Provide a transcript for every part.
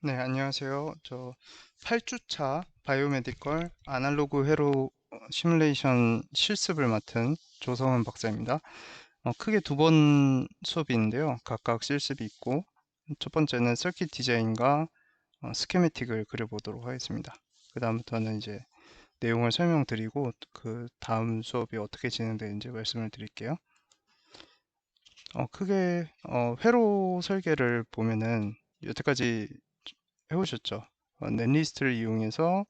네, 안녕하세요. 저 8주차 바이오메디컬 아날로그 회로 시뮬레이션 실습을 맡은 조성은 박사입니다. 크게 두 번 수업이 있는데요. 각각 실습이 있고, 첫 번째는 서킷 디자인과 스케매틱을 그려보도록 하겠습니다. 그 다음부터는 이제 내용을 설명드리고, 그 다음 수업이 어떻게 진행되는지 말씀을 드릴게요. 크게 회로 설계를 보면은 여태까지 해오셨죠? 넷리스트를 이용해서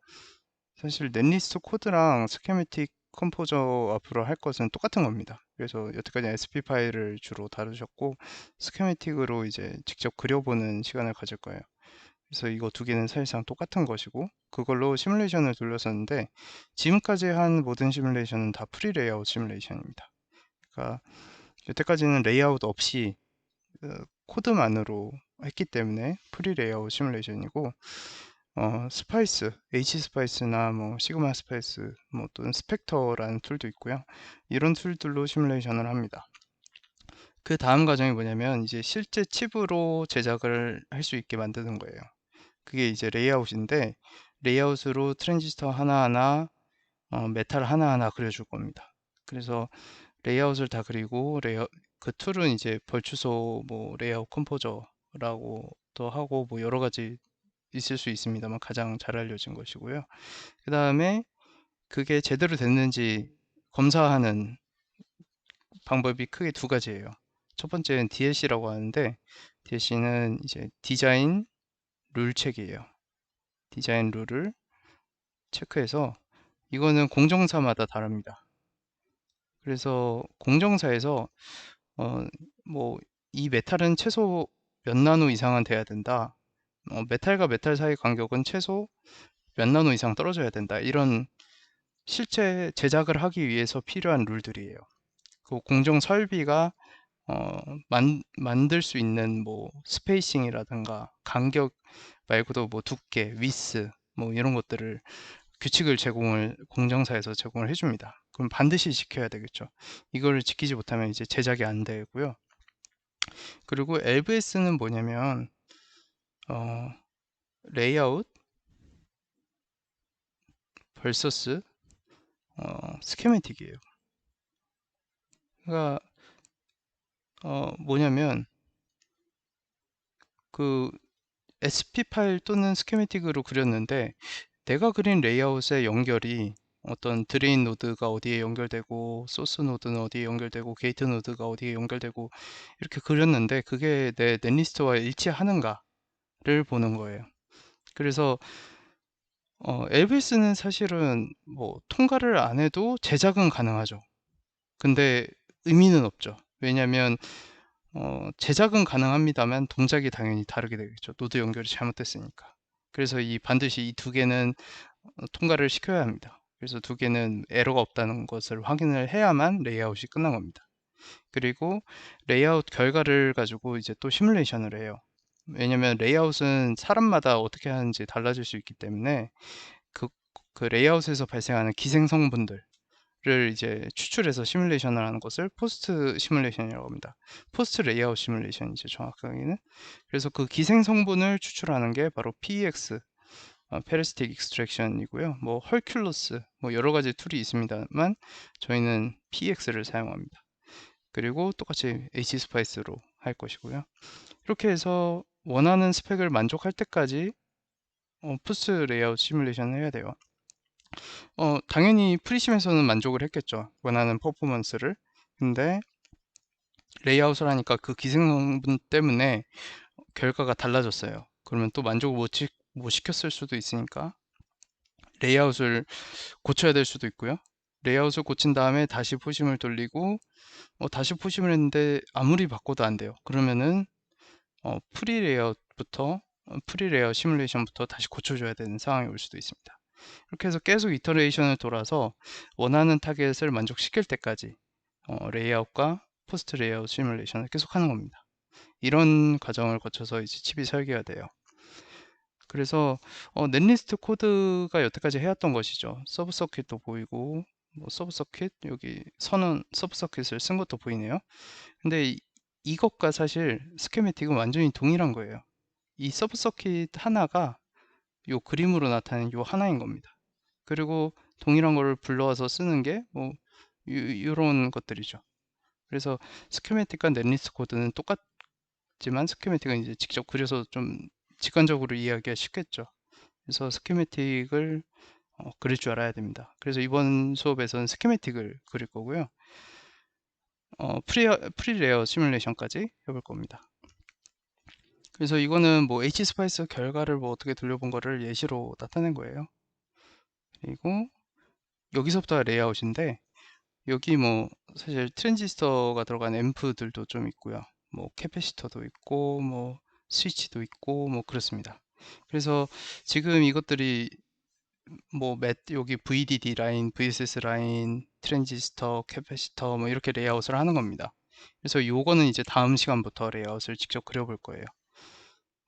사실 넷리스트 코드랑 스케매틱 컴포저 앞으로 할 것은 똑같은 겁니다. 그래서 여태까지 SP 파일을 주로 다루셨고 스케매틱으로 이제 직접 그려보는 시간을 가질 거예요. 그래서 이거 두 개는 사실상 똑같은 것이고 그걸로 시뮬레이션을 돌렸었는데 지금까지 한 모든 시뮬레이션은 다 프리 레이아웃 시뮬레이션입니다. 그러니까 여태까지는 레이아웃 없이 코드만으로 했기 때문에 프리 레이아웃 시뮬레이션이고 스파이스, H 스파이스나 뭐 시그마 스파이스, 뭐 또는 스펙터라는 툴도 있고요. 이런 툴들로 시뮬레이션을 합니다. 그 다음 과정이 뭐냐면 이제 실제 칩으로 제작을 할 수 있게 만드는 거예요. 그게 이제 레이아웃인데 레이아웃으로 트랜지스터 하나하나, 메탈 하나하나 그려줄 겁니다. 그래서 레이아웃을 다 그리고 그 툴은 이제 벌추소 뭐 레이아웃 컴포저라고 또 하고 뭐 여러 가지 있을 수 있습니다만 가장 잘 알려진 것이고요. 그 다음에 그게 제대로 됐는지 검사하는 방법이 크게 두 가지예요. 첫 번째는 DLC라고 하는데 DLC는 이제 디자인 룰 체크예요. 디자인 룰을 체크해서 이거는 공정사마다 다릅니다. 그래서 공정사에서 어, 뭐 이 메탈은 최소 몇 나노 이상은 돼야 된다. 메탈과 메탈 사이 간격은 최소 몇 나노 이상 떨어져야 된다. 이런 실제 제작을 하기 위해서 필요한 룰들이에요. 그 공정 설비가 만들 수 있는 뭐 스페이싱이라든가 간격 말고도 뭐 두께, 위스 뭐 이런 것들을 규칙을 공정사에서 제공을 해줍니다. 그럼 반드시 지켜야 되겠죠. 이걸 지키지 못하면 이제 제작이 안 되고요. 그리고 LVS는 뭐냐면 어, 레이아웃 vs 스케매틱이에요. 그러니까 뭐냐면 그 SP 파일 또는 스케매틱으로 그렸는데 내가 그린 레이아웃의 연결이 어떤 드레인 노드가 어디에 연결되고 소스 노드는 어디에 연결되고 게이트 노드가 어디에 연결되고 이렇게 그렸는데 그게 내 넷리스트와 일치하는가를 보는 거예요. 그래서 LVS는 사실은 뭐 통과를 안 해도 제작은 가능하죠. 근데 의미는 없죠. 왜냐하면 제작은 가능합니다만 동작이 당연히 다르게 되겠죠. 노드 연결이 잘못됐으니까. 그래서 반드시 이 두 개는 통과를 시켜야 합니다. 그래서 두 개는 에러가 없다는 것을 확인을 해야만 레이아웃이 끝난 겁니다. 그리고 레이아웃 결과를 가지고 이제 또 시뮬레이션을 해요. 왜냐면 레이아웃은 사람마다 어떻게 하는지 달라질 수 있기 때문에 그, 그 레이아웃에서 발생하는 기생 성분들 를 이제 추출해서 시뮬레이션을 하는 것을 포스트 시뮬레이션이라고 합니다. 포스트 레이아웃 시뮬레이션이죠, 정확하게는. 그래서 그 기생 성분을 추출하는 게 바로 PEX, 페리스틱 익스트랙션이고요. 뭐 헐큘러스, 뭐 여러 가지 툴이 있습니다만 저희는 PEX를 사용합니다. 그리고 똑같이 H스파이스로 할 것이고요. 이렇게 해서 원하는 스펙을 만족할 때까지 포스트 레이아웃 시뮬레이션을 해야 돼요. 당연히 프리심에서는 만족을 했겠죠. 원하는 퍼포먼스를. 근데 레이아웃을 하니까 그 기생성분 때문에 결과가 달라졌어요. 그러면 또 만족을 못 시켰을 수도 있으니까 레이아웃을 고쳐야 될 수도 있고요. 레이아웃을 고친 다음에 다시 포심을 돌리고 다시 포심을 했는데 아무리 바꿔도 안 돼요. 그러면은 프리 레이아웃 시뮬레이션부터 다시 고쳐줘야 되는 상황이 올 수도 있습니다. 이렇게 해서 계속 이터레이션을 돌아서 원하는 타겟을 만족시킬 때까지 레이아웃과 포스트 레이아웃 시뮬레이션을 계속 하는 겁니다. 이런 과정을 거쳐서 이제 칩이 설계가 돼요. 그래서 넷리스트 코드가 여태까지 해왔던 것이죠. 서브 서킷도 보이고 뭐 서브 서킷 여기 선언 서브 서킷을 쓴 것도 보이네요. 근데 이것과 사실 스케매틱은 완전히 동일한 거예요. 이 서브 서킷 하나가 요 그림으로 나타낸 요 하나인 겁니다. 그리고 동일한 거를 불러와서 쓰는 게 뭐 요런 것들이죠. 그래서 스키매틱과 넷리스트 코드는 똑같지만 스키매틱은 이제 직접 그려서 좀 직관적으로 이해하기가 쉽겠죠. 그래서 스키매틱을 그릴 줄 알아야 됩니다. 그래서 이번 수업에서는 스키매틱을 그릴 거고요. 프리레어 시뮬레이션까지 해볼 겁니다. 그래서 이거는 뭐 H스파이스 결과를 뭐 어떻게 돌려본 거를 예시로 나타낸 거예요. 그리고 여기서부터 레이아웃인데, 여기 뭐 사실 트랜지스터가 들어간 앰프들도 좀 있고요. 뭐 캐패시터도 있고 뭐 스위치도 있고 뭐 그렇습니다. 그래서 지금 이것들이 뭐 여기 VDD 라인, VSS 라인, 트랜지스터, 캐패시터 뭐 이렇게 레이아웃을 하는 겁니다. 그래서 요거는 이제 다음 시간부터 레이아웃을 직접 그려볼 거예요.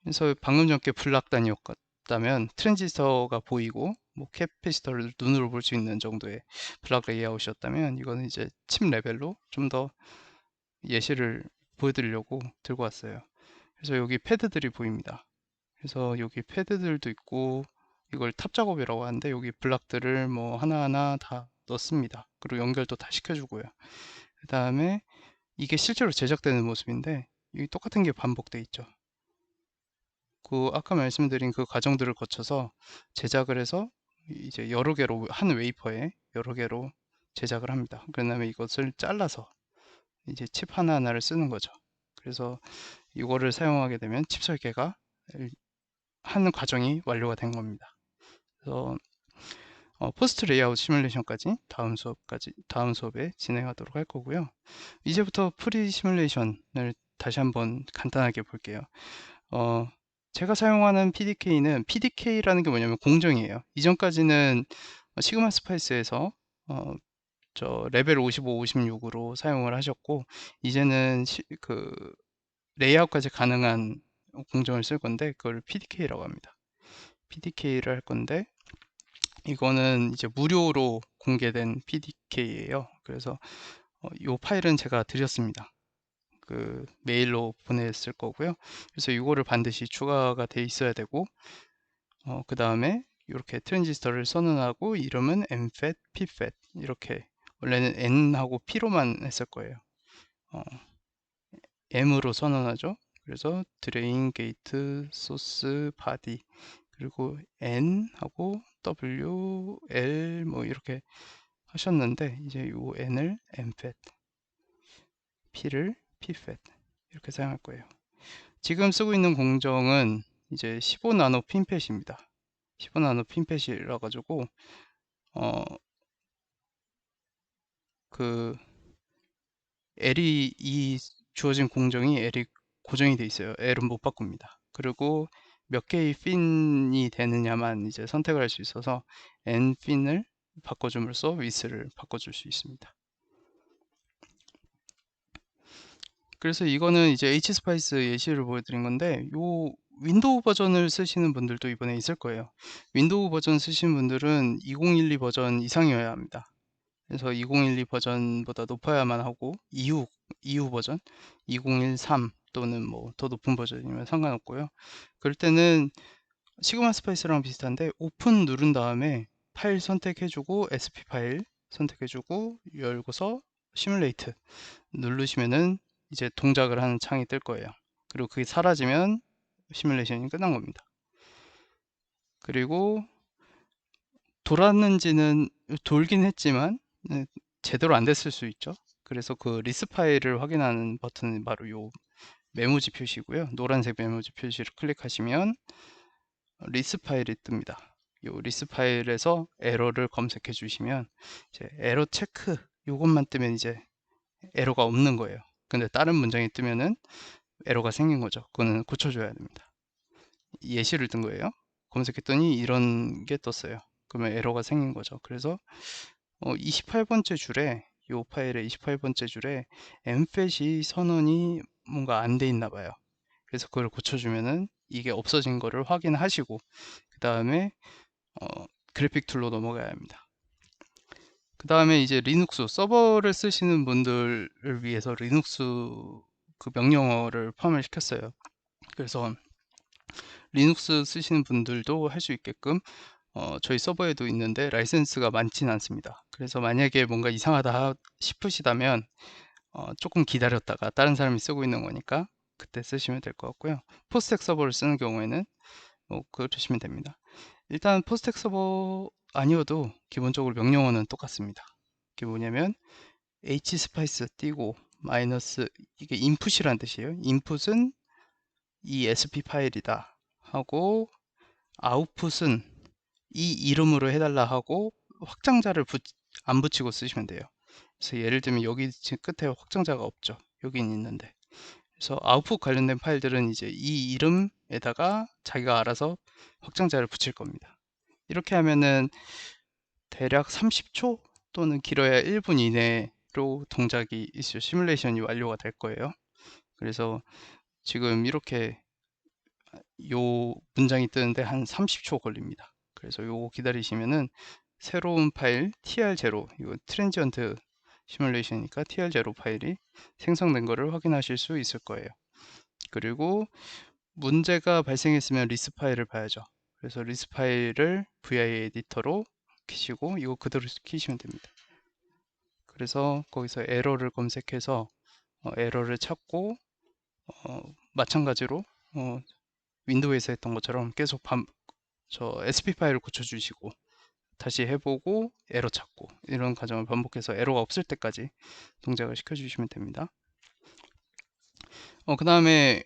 그래서 방금 전께 블락단이었다면 트랜지스터가 보이고 뭐 캐패시터를 눈으로 볼 수 있는 정도의 블락 레이아웃이었다면, 이거는 이제 칩 레벨로 좀 더 예시를 보여드리려고 들고 왔어요. 그래서 여기 패드들이 보입니다. 그래서 여기 패드들도 있고, 이걸 탑 작업이라고 하는데 여기 블락들을 뭐 하나하나 다 넣습니다. 그리고 연결도 다 시켜주고요. 그 다음에 이게 실제로 제작되는 모습인데 여기 똑같은 게 반복돼 있죠. 그 아까 말씀드린 그 과정들을 거쳐서 제작을 해서 이제 여러 개로, 한 웨이퍼에 여러 개로 제작을 합니다. 그 다음에 이것을 잘라서 이제 칩 하나하나를 쓰는 거죠. 그래서 이거를 사용하게 되면 칩 설계가 하는 과정이 완료가 된 겁니다. 그래서 포스트 레이아웃 시뮬레이션까지 다음 수업에 진행하도록 할 거고요. 이제부터 프리 시뮬레이션을 다시 한번 간단하게 볼게요. 제가 사용하는 PDK라는 게 뭐냐면 공정이에요. 이전까지는 시그마 스파이스에서 저 레벨 55, 56으로 사용을 하셨고, 이제는 그 레이아웃까지 가능한 공정을 쓸 건데 그걸 PDK라고 합니다. PDK를 할 건데 이거는 이제 무료로 공개된 PDK예요. 그래서 이 파일은 제가 드렸습니다. 그 메일로 보냈을 거고요. 그래서 이거를 반드시 추가가 돼 있어야 되고, 그 다음에 이렇게 트랜지스터를 선언하고 이름은 MFET, PFET 이렇게, 원래는 N하고 P로만 했을 거예요. M으로 선언하죠. 그래서 드레인, 게이트, 소스, 바디, 그리고 N하고 W, L 뭐 이렇게 하셨는데, 이제 이 N을 MFET, P를 PFET 이렇게 사용할 거예요. 지금 쓰고 있는 공정은 이제 15나노 핀팻입니다. 15나노 핀팻이라 가지고 그 L이, 이 주어진 공정이 L이 고정이 돼 있어요. L은 못 바꿉니다. 그리고 몇 개의 핀이 되느냐만 이제 선택을 할 수 있어서 N 핀을 바꿔줌으로써 위스를 바꿔줄 수 있습니다. 그래서 이거는 이제 H스파이스 예시를 보여드린 건데, 요 윈도우 버전을 쓰시는 분들도 이번에 있을 거예요. 윈도우 버전 쓰시는 분들은 2012 버전 이상이어야 합니다. 그래서 2012 버전보다 높아야만 하고, 이후 버전 2013 또는 뭐 더 높은 버전이면 상관없고요. 그럴 때는 시그마 스파이스랑 비슷한데 오픈 누른 다음에 파일 선택해주고 SP 파일 선택해주고 열고서 시뮬레이트 누르시면은 이제 동작을 하는 창이 뜰 거예요. 그리고 그게 사라지면 시뮬레이션이 끝난 겁니다. 그리고 돌았는지는, 돌긴 했지만 제대로 안 됐을 수 있죠. 그래서 그 리스 파일을 확인하는 버튼은 바로 요 메모지 표시고요. 노란색 메모지 표시를 클릭하시면 리스 파일이 뜹니다. 요 리스 파일에서 에러를 검색해 주시면 이제 에러 체크, 요것만 뜨면 이제 에러가 없는 거예요. 근데 다른 문장이 뜨면은 에러가 생긴 거죠. 그거는 고쳐줘야 됩니다. 예시를 든 거예요. 검색했더니 이런 게 떴어요. 그러면 에러가 생긴 거죠. 그래서 28번째 줄에, 이 파일의 28번째 줄에 엠팻이 선언이 뭔가 안 돼 있나 봐요. 그래서 그걸 고쳐주면은 이게 없어진 거를 확인하시고 그 다음에 그래픽 툴로 넘어가야 합니다. 그 다음에 이제 리눅스 서버를 쓰시는 분들을 위해서 리눅스 그 명령어를 포함을 시켰어요. 그래서 리눅스 쓰시는 분들도 할 수 있게끔 저희 서버에도 있는데 라이센스가 많지는 않습니다. 그래서 만약에 뭔가 이상하다 싶으시다면 조금 기다렸다가 다른 사람이 쓰고 있는 거니까 그때 쓰시면 될 것 같고요. 포스텍 서버를 쓰는 경우에는 그러시면 됩니다. 일단 포스텍 서버 아니어도 기본적으로 명령어는 똑같습니다. 이게 뭐냐면 hspice 띄고 마이너스, 이게 인풋이란 뜻이에요. 인풋은 이 sp 파일이다 하고, 아웃풋은 이 이름으로 해달라 하고, 확장자를 안 붙이고 쓰시면 돼요. 그래서 예를 들면 여기 지금 끝에 확장자가 없죠. 여긴 있는데. 그래서 아웃풋 관련된 파일들은 이제 이 이름에다가 자기가 알아서 확장자를 붙일 겁니다. 이렇게 하면은 대략 30초 또는 길어야 1분 이내로 동작이 있을 시뮬레이션이 완료가 될 거예요. 그래서 지금 이렇게 요 문장이 뜨는데 한 30초 걸립니다. 그래서 요거 기다리시면은 새로운 파일 tr0, 이거 트랜지언트 시뮬레이션이니까 tr0 파일이 생성된 거를 확인하실 수 있을 거예요. 그리고 문제가 발생했으면 리스 파일을 봐야죠. 그래서 리스 파일을 vi 에디터로 키시고 이거 그대로 키시면 됩니다. 그래서 거기서 에러를 검색해서 에러를 찾고, 마찬가지로 윈도우에서 했던 것처럼 계속 sp 파일을 고쳐주시고 다시 해보고 에러 찾고, 이런 과정을 반복해서 에러가 없을 때까지 동작을 시켜주시면 됩니다. 그 다음에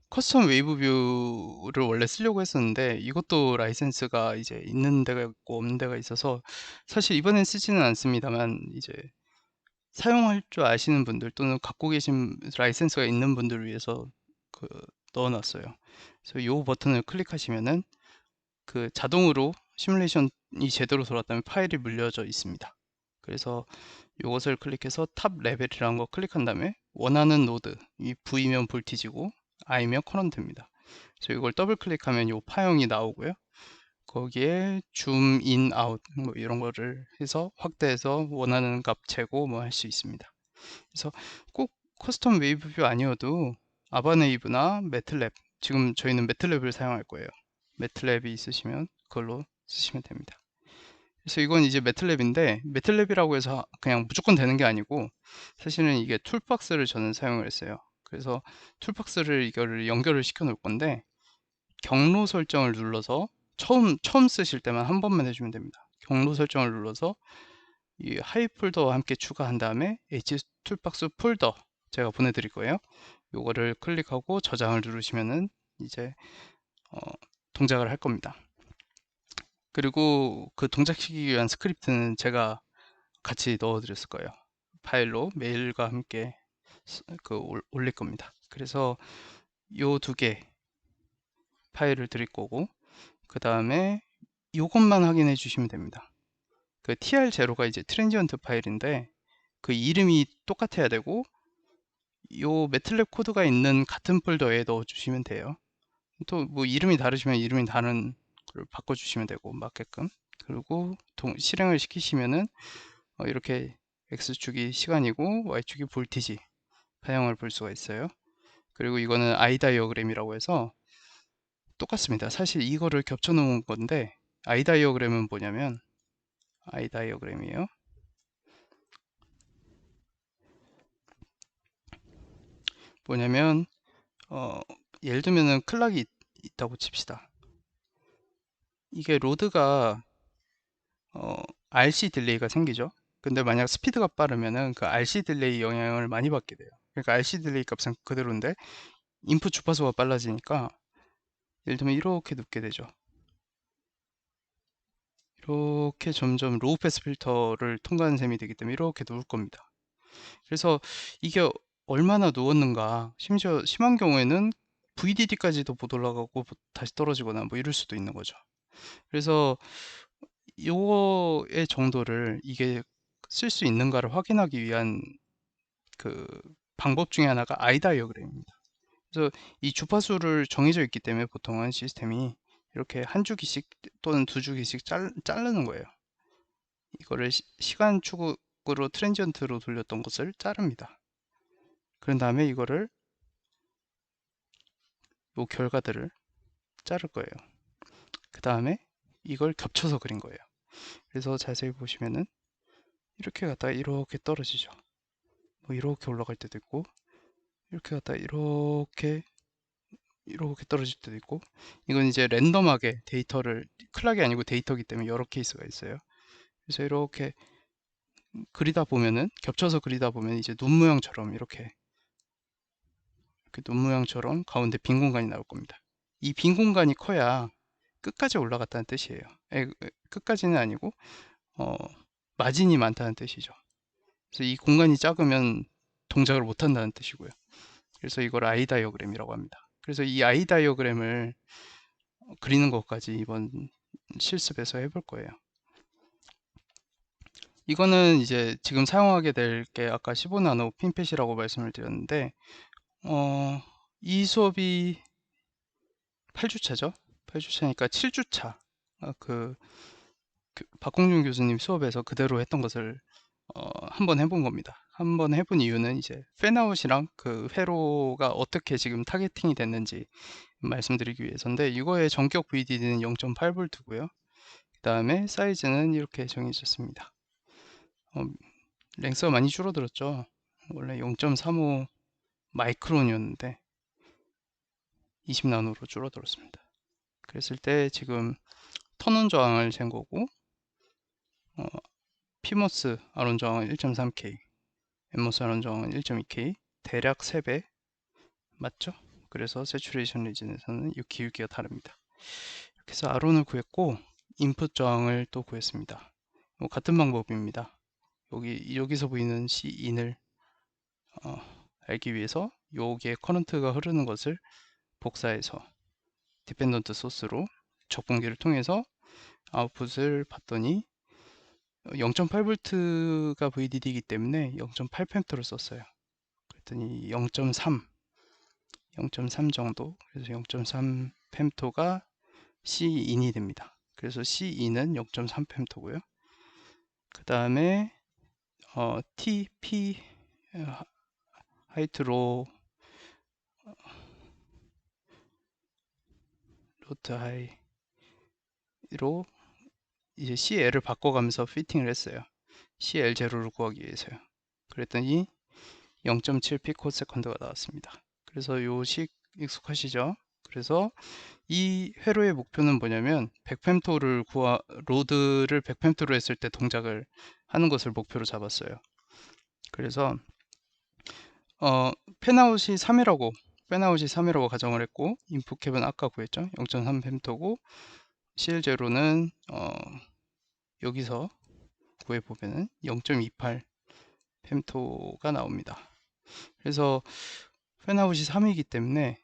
커스텀 웨이브 뷰를 원래 쓰려고 했었는데 이것도 라이센스가 이제 있는 데가 있고 없는 데가 있어서 사실 이번엔 쓰지는 않습니다만, 이제 사용할 줄 아시는 분들 또는 갖고 계신 라이센스가 있는 분들을 위해서 그 넣어놨어요. 그래서 요 버튼을 클릭하시면은 그 자동으로 시뮬레이션이 제대로 돌았다면 파일이 물려져 있습니다. 그래서 이것을 클릭해서 탑 레벨이라는 거 클릭한 다음에 원하는 노드, 이 V면 볼티지고 I면 커런트입니다. 그래서 이걸 더블 클릭하면 이 파형이 나오고요. 거기에 줌 인, 아웃 뭐 이런 거를 해서 확대해서 원하는 값 재고 뭐 할 수 있습니다. 그래서 꼭 커스텀 웨이브 뷰 아니어도 아바네이브나 매틀랩, 지금 저희는 매틀랩을 사용할 거예요. 매틀랩이 있으시면 그걸로 쓰시면 됩니다. 그래서 이건 이제 매틀랩인데, 매틀랩이라고 해서 그냥 무조건 되는 게 아니고 사실은 이게 툴박스를 저는 사용을 했어요. 그래서 툴박스를 이거를 연결을 시켜 놓을 건데, 경로 설정을 눌러서 처음 쓰실 때만 한 번만 해주면 됩니다. 경로 설정을 눌러서 이 하이 폴더와 함께 추가한 다음에 H 툴박스 폴더 제가 보내드릴 거예요. 요거를 클릭하고 저장을 누르시면은 이제 동작을 할 겁니다. 그리고 그 동작시키기 위한 스크립트는 제가 같이 넣어드렸을 거예요. 파일로 메일과 함께 올릴 겁니다. 그래서 요 두 개 파일을 드릴 거고, 그 다음에 요것만 확인해 주시면 됩니다. 그 tr0가 이제 트랜지언트 파일인데 그 이름이 똑같아야 되고, 요 매틀랩 코드가 있는 같은 폴더에 넣어 주시면 돼요. 또 뭐 이름이 다르시면 이름이 다른 걸 바꿔 주시면 되고 맞게끔. 그리고 실행을 시키시면은 이렇게 x축이 시간이고 y축이 볼티지 파형을 볼 수가 있어요. 그리고 이거는 I 다이어그램이라고 해서 똑같습니다. 사실 이거를 겹쳐 놓은 건데, I 다이어그램은 뭐냐면, I 다이어그램이에요. 뭐냐면 예를 들면은 클락이 있다고 칩시다. 이게 로드가 RC 딜레이가 생기죠. 근데 만약 스피드가 빠르면은 그 RC 딜레이 영향을 많이 받게 돼요. 그러니까 RC 딜레이 값은 그대로인데 인풋 주파수가 빨라지니까 예를 들면 이렇게 눕게 되죠. 이렇게 점점 로우 패스 필터를 통과하는 셈이 되기 때문에 이렇게 누울 겁니다. 그래서 이게 얼마나 누웠는가, 심지어 심한 경우에는 VDD까지도 못 올라가고 다시 떨어지거나 뭐 이럴 수도 있는 거죠. 그래서 요거의 정도를 이게 쓸 수 있는가를 확인하기 위한 그 방법 중에 하나가 I 다이어그램입니다. 그래서 이 주파수를 정해져 있기 때문에 보통은 시스템이 이렇게 한 주기씩 또는 두 주기씩 자르는 거예요. 이거를 시간 축으로 트랜지언트로 돌렸던 것을 자릅니다. 그런 다음에 이거를 요 결과들을 자를 거예요. 그 다음에 이걸 겹쳐서 그린 거예요. 그래서 자세히 보시면은 이렇게 갔다가 이렇게 떨어지죠. 뭐 이렇게 올라갈 때도 있고, 이렇게 갔다가 이렇게 떨어질 때도 있고, 이건 이제 랜덤하게 데이터를, 클락이 아니고 데이터기 때문에 여러 케이스가 있어요. 그래서 이렇게 그리다 보면은, 겹쳐서 그리다 보면 이제 눈 모양처럼 이렇게 눈 모양처럼 가운데 빈 공간이 나올 겁니다. 이 빈 공간이 커야 끝까지 올라갔다는 뜻이에요. 끝까지는 아니고 마진이 많다는 뜻이죠. 그래서 이 공간이 작으면 동작을 못 한다는 뜻이고요. 그래서 이걸 아이 다이어그램이라고 합니다. 그래서 이 아이 다이어그램을 그리는 것까지 이번 실습에서 해볼 거예요. 이거는 이제 지금 사용하게 될 게 아까 15나노 핀펫이라고 말씀을 드렸는데 이 수업이 8주차죠. 8주차니까 7주차 박공준 교수님 수업에서 그대로 했던 것을 한번 해본 겁니다. 한번 해본 이유는 이제 팬아웃이랑 그 회로가 어떻게 지금 타겟팅이 됐는지 말씀드리기 위해서인데, 이거의 전격 VDD는 0.8V고요. 그 다음에 사이즈는 이렇게 정해졌습니다. 랭스가 많이 줄어들었죠. 원래 0.35 마이크론이었는데 20나노로 줄어들었습니다. 그랬을 때 지금 턴온 저항을 잰 거고, 피머스 아론 저항은 1.3K, 엠모스 아론 저항은 1.2K, 대략 3배 맞죠? 그래서 세츄레이션 리진에서는 이 기울기가 다릅니다. 이렇게 해서 아론을 구했고, 인풋 저항을 또 구했습니다. 같은 방법입니다. 여기서 보이는 C인을 알기 위해서 여기에 커런트가 흐르는 것을 복사해서 디펜던트 소스로 적분기를 통해서 아웃풋을 봤더니 0.8V가 VDD이기 때문에 0.8펜토를 썼어요. 그랬더니 0.3 정도, 그래서 0.3 펜토가 C인이 됩니다. 그래서 C인은 0.3 펜토고요. 그 다음에 TP 하이트로 로트 하이로 이제 CL을 바꿔가면서 피팅을 했어요. CL0를 구하기 위해서요. 그랬더니 0.7 피코세컨드가 나왔습니다. 그래서 요 식 익숙하시죠? 그래서 이 회로의 목표는 뭐냐면 로드를 100펜토로 했을 때 동작을 하는 것을 목표로 잡았어요. 그래서 팬아웃이 3이라고 가정을 했고, 인풋 캡은 아까 구했죠. 0.3 펜토고, CL0는 여기서 구해보면은 0.28 펜토가 나옵니다. 그래서 팬아웃이 3이기 때문에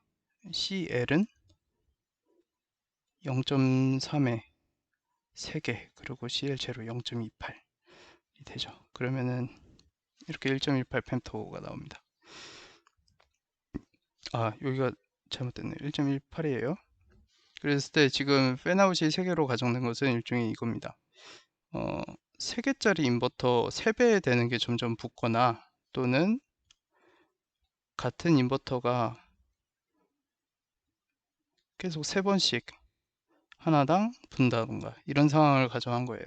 CL은 0.3에 3개, 그리고 CL0 0.28이 되죠. 그러면은 이렇게 1.18 펜토가 나옵니다. 여기가 잘못됐네요. 1.18이에요. 그랬을 때 지금 팬아웃이 3개로 가정된 것은 일종의 이겁니다. 3개짜리 인버터 3배 되는 게 점점 붙거나, 또는 같은 인버터가 계속 3번씩 하나당 분다던가 이런 상황을 가정한 거예요.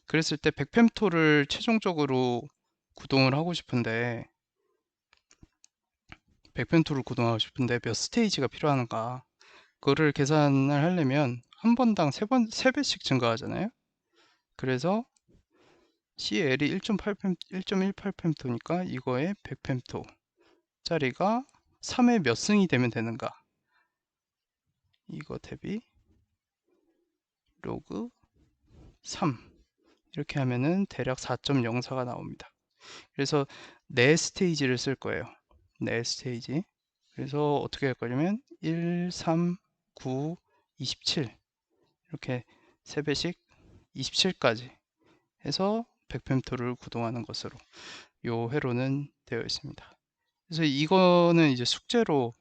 그랬을 때 100펜토를 최종적으로 구동을 하고 싶은데 100펜토를 구동하고 싶은데 몇 스테이지가 필요한가, 그거를 계산을 하려면 한 번당 3배씩 증가하잖아요. 그래서 CL이 1.18펜토니까 이거에 100펜토 짜리가 3의 몇 승이 되면 되는가, 이거 대비 로그 3 이렇게 하면은 대략 4.04가 나옵니다. 그래서 4스테이지를 쓸 거예요. 4스테이지. 그래서 어떻게 할 거냐면 1, 3, 9, 27 이렇게 3배씩 27까지 해서 100펜토를 구동하는 것으로 요 회로는 되어 있습니다. 그래서 이거는 이제 숙제로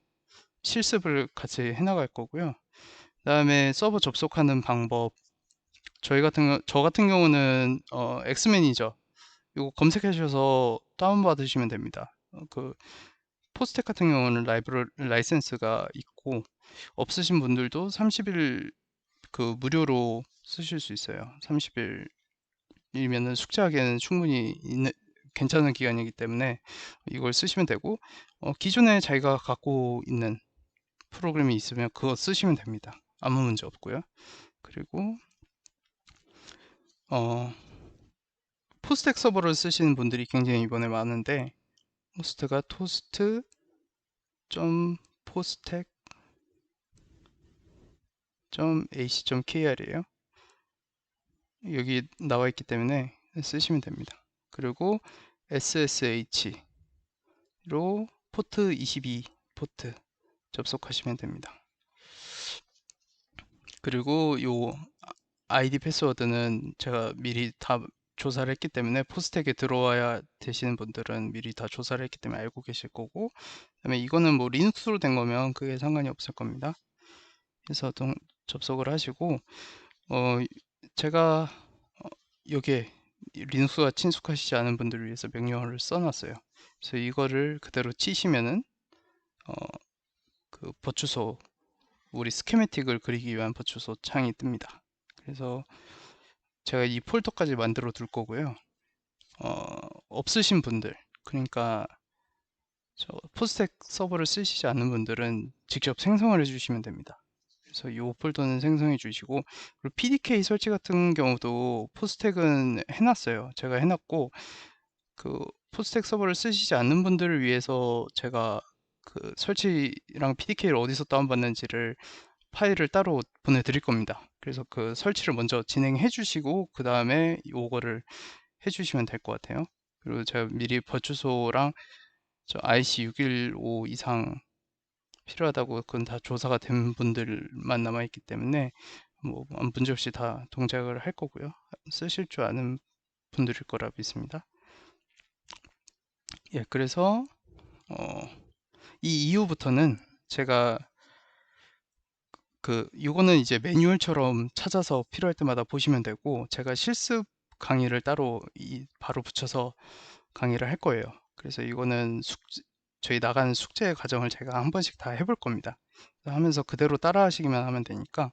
실습을 같이 해나갈 거고요. 그 다음에 서버 접속하는 방법, 저 같은 경우는 엑스매니저 이거 검색하셔서 다운받으시면 됩니다. 포스텍 같은 경우는 라이센스가 있고, 없으신 분들도 30일 그 무료로 쓰실 수 있어요. 30일이면은 숙제하기에는 충분히 괜찮은 기간이기 때문에 이걸 쓰시면 되고, 기존에 자기가 갖고 있는 프로그램이 있으면 그거 쓰시면 됩니다. 아무 문제 없고요. 그리고 포스텍 서버를 쓰시는 분들이 굉장히 이번에 많은데, 호스트가 toast.postec.ac.kr이에요. 여기 나와 있기 때문에 쓰시면 됩니다. 그리고 SSH로 포트 22 포트 접속하시면 됩니다. 그리고 요 아이디 패스워드는 제가 미리 다 조사를 했기 때문에, 포스텍에 들어와야 되시는 분들은 미리 다 조사를 했기 때문에 알고 계실 거고, 그다음에 이거는 뭐 리눅스로 된 거면 그게 상관이 없을 겁니다. 그래서 접속을 하시고, 제가 여기에 리눅스가 친숙하시지 않은 분들을 위해서 명령어를 써놨어요. 그래서 이거를 그대로 치시면은 그 버추소, 우리 스케매틱을 그리기 위한 버추소 창이 뜹니다. 그래서 제가 이 폴더까지 만들어 둘 거고요. 없으신 분들, 그러니까 포스텍 서버를 쓰시지 않는 분들은 직접 생성을 해주시면 됩니다. 그래서 이 폴더는 생성해 주시고, 그리고 PDK 설치 같은 경우도 포스텍은 해놨어요. 제가 해놨고, 그 포스텍 서버를 쓰시지 않는 분들을 위해서 제가 그 설치랑 PDK를 어디서 다운받는지를 파일을 따로 보내드릴 겁니다. 그래서 그 설치를 먼저 진행해 주시고 그 다음에 요거를 해주시면 될 것 같아요. 그리고 제가 미리 버추소랑 IC615 이상 필요하다고, 그건 다 조사가 된 분들만 남아있기 때문에 뭐 문제없이 다 동작을 할 거고요. 쓰실 줄 아는 분들일 거라 믿습니다. 예, 그래서 이 이후부터는 제가 이거는 이제 매뉴얼처럼 찾아서 필요할 때마다 보시면 되고, 제가 실습 강의를 따로 바로 붙여서 강의를 할 거예요. 그래서 이거는 저희 나가는 숙제 과정을 제가 한 번씩 다 해볼 겁니다. 하면서 그대로 따라 하시기만 하면 되니까,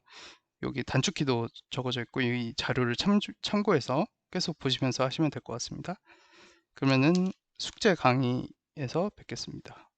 여기 단축키도 적어져 있고 이 자료를 참고해서 계속 보시면서 하시면 될 것 같습니다. 그러면은 숙제 강의에서 뵙겠습니다.